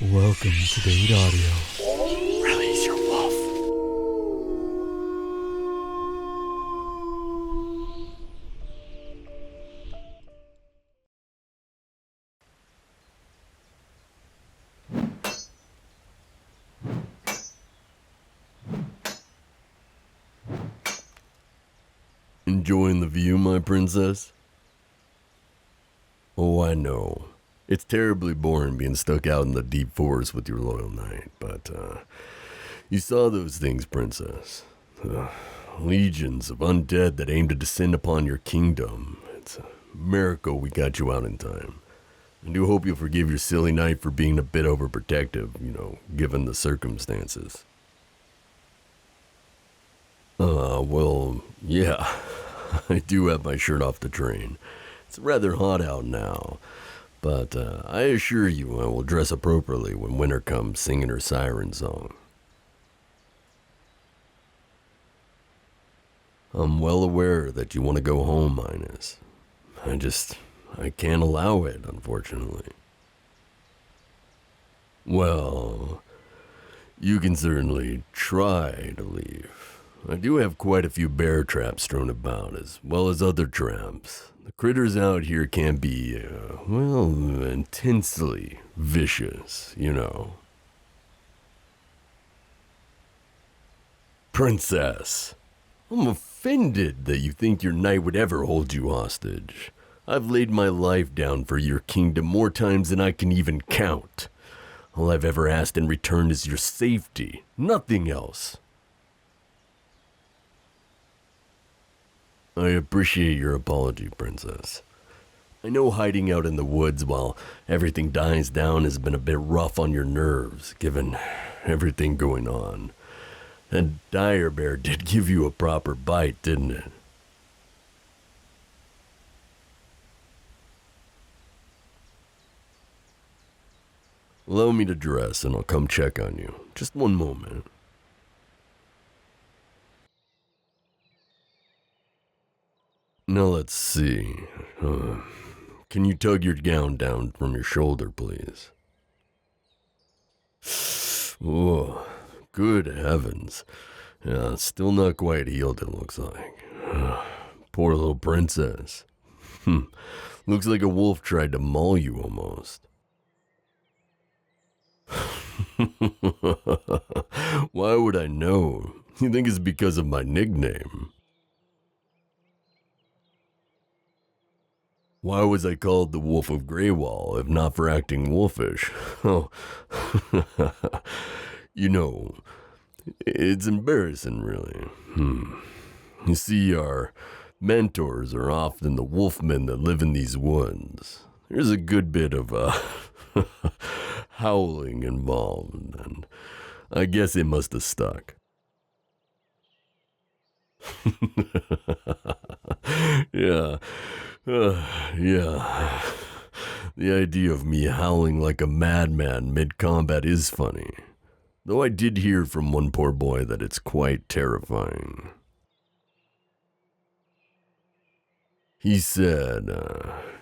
Welcome to Date Audio. Release your wolf. Enjoying the view, my princess? Oh, I know. It's terribly boring being stuck out in the deep forest with your loyal knight, but, you saw those things, princess. Legions of undead that aim to descend upon your kingdom. It's a miracle we got you out in time. I do hope you'll forgive your silly knight for being a bit overprotective, given the circumstances. Well, yeah. I do have my shirt off the train. It's rather hot out now, but I assure you I will dress appropriately when winter comes singing her siren song. I'm well aware that you want to go home, Highness. I can't allow it, unfortunately. Well, you can certainly try to leave. I do have quite a few bear traps strewn about, as well as other traps. The critters out here can be, intensely vicious, Princess, I'm offended that you think your knight would ever hold you hostage. I've laid my life down for your kingdom more times than I can even count. All I've ever asked in return is your safety, nothing else. I appreciate your apology, Princess. I know hiding out in the woods while everything dies down has been a bit rough on your nerves, given everything going on. And Dire Bear did give you a proper bite, didn't it? Allow me to dress and I'll come check on you. Just one moment. Now let's see. Can you tug your gown down from your shoulder, please? Oh, good heavens. Yeah, still not quite healed, it looks like. Poor little princess. Looks like a wolf tried to maul you almost. Why would I know? You think it's because of my nickname? Why was I called the Wolf of GreyWall if not for acting wolfish? Oh, it's embarrassing, really. You see, our mentors are often the wolfmen that live in these woods. There's a good bit of howling involved, and I guess it must have stuck. Yeah. Yeah. The idea of me howling like a madman mid-combat is funny. Though I did hear from one poor boy that it's quite terrifying. He said,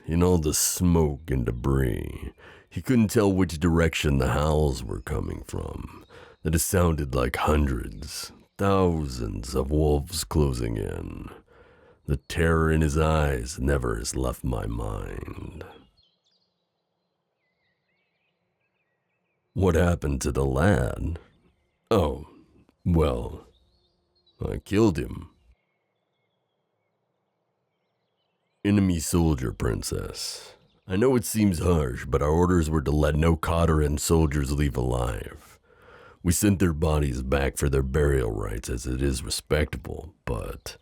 in all the smoke and debris, he couldn't tell which direction the howls were coming from. That it sounded like hundreds, thousands of wolves closing in. The terror in his eyes never has left my mind. What happened to the lad? Oh, well, I killed him. Enemy soldier, Princess. I know it seems harsh, but our orders were to let no Cottaran soldiers leave alive. We sent their bodies back for their burial rites as it is respectable, but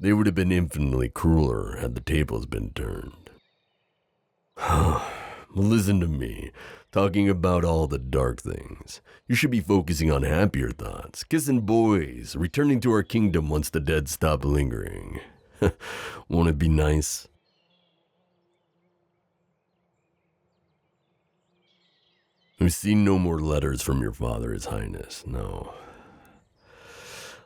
they would have been infinitely crueler had the tables been turned. Well, listen to me, talking about all the dark things. You should be focusing on happier thoughts, kissing boys, returning to our kingdom once the dead stop lingering. Won't it be nice? I've seen no more letters from your father, His Highness, no.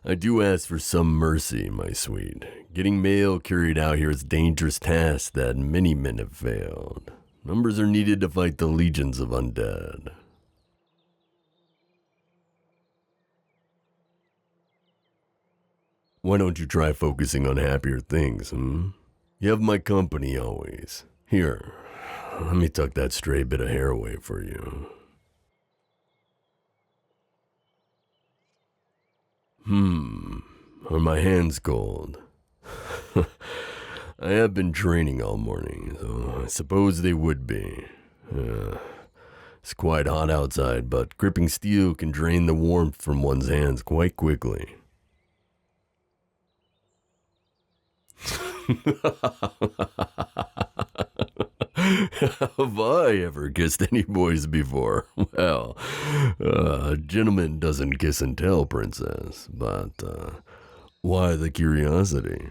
I do ask for some mercy, my sweet. Getting mail carried out here is a dangerous task that many men have failed. Numbers are needed to fight the legions of undead. Why don't you try focusing on happier things, You have my company always. Here, let me tuck that stray bit of hair away for you. Are my hands cold? I have been training all morning, so I suppose they would be. It's quite hot outside, but gripping steel can drain the warmth from one's hands quite quickly. Have I ever kissed any boys before? Well, a gentleman doesn't kiss and tell, princess, but why the curiosity?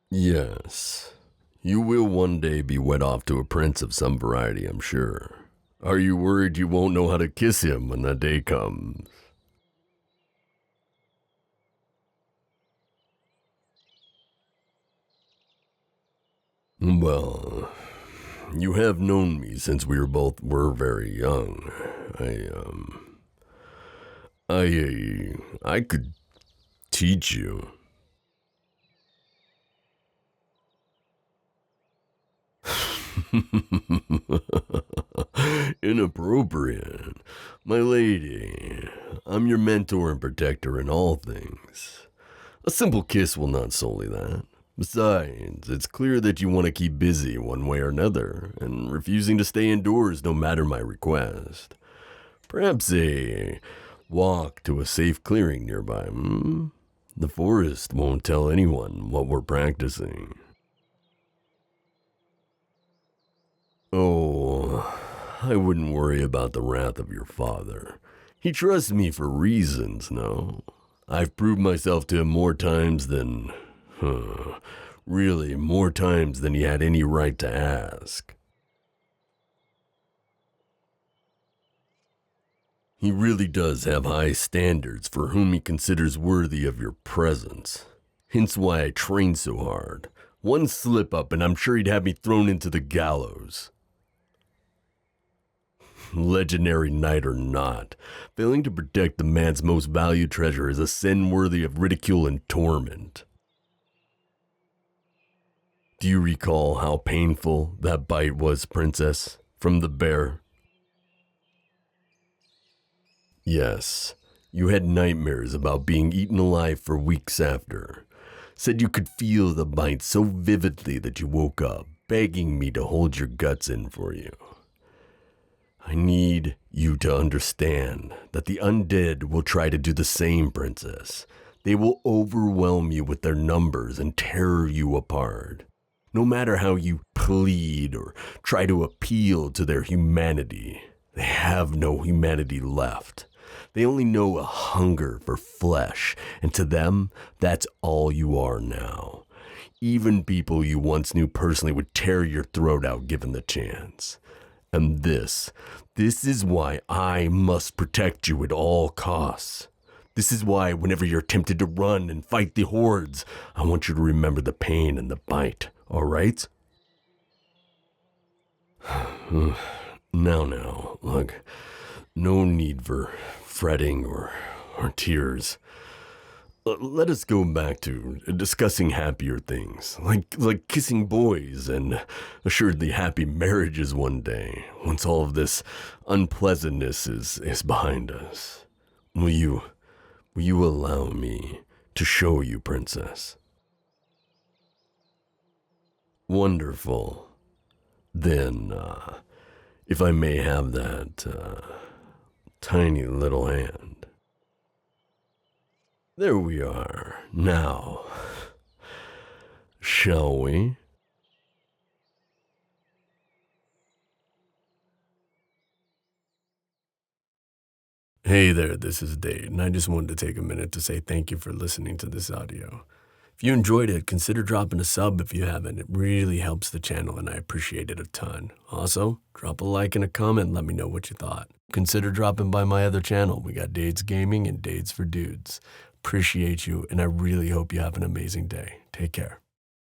Yes, you will one day be wed off to a prince of some variety, I'm sure. Are you worried you won't know how to kiss him when that day comes? Well, you have known me since we were very young. I could teach you. Inappropriate. My lady, I'm your mentor and protector in all things. A simple kiss will not sully that. Besides, it's clear that you want to keep busy one way or another, and refusing to stay indoors no matter my request. Perhaps a walk to a safe clearing nearby, The forest won't tell anyone what we're practicing. Oh, I wouldn't worry about the wrath of your father. He trusts me for reasons, no? I've proved myself to him more times than... really, more times than he had any right to ask. He really does have high standards for whom he considers worthy of your presence. Hence why I train so hard. One slip up and I'm sure he'd have me thrown into the gallows. Legendary knight or not, failing to protect the man's most valued treasure is a sin worthy of ridicule and torment. Do you recall how painful that bite was, princess, from the bear? Yes, you had nightmares about being eaten alive for weeks after. Said you could feel the bite so vividly that you woke up, begging me to hold your guts in for you. I need you to understand that the undead will try to do the same, princess. They will overwhelm you with their numbers and tear you apart. No matter how you plead or try to appeal to their humanity, they have no humanity left. They only know a hunger for flesh, and to them, that's all you are now. Even people you once knew personally would tear your throat out given the chance. And this is why I must protect you at all costs. This is why whenever you're tempted to run and fight the hordes, I want you to remember the pain and the bite, all right? Now, look, no need for fretting or tears. Let us go back to discussing happier things, like kissing boys and assuredly happy marriages one day, once all of this unpleasantness is behind us. Will you allow me to show you, princess? Wonderful. Then, if I may have that tiny little hand. There we are. Now, shall we? Hey there, this is Dave, and I just wanted to take a minute to say thank you for listening to this audio. If you enjoyed it, consider dropping a sub if you haven't. It really helps the channel, and I appreciate it a ton. Also, drop a like and a comment and let me know what you thought. Consider dropping by my other channel. We got Dade's Gaming and Dade's for Dudes. Appreciate you, and I really hope you have an amazing day. Take care.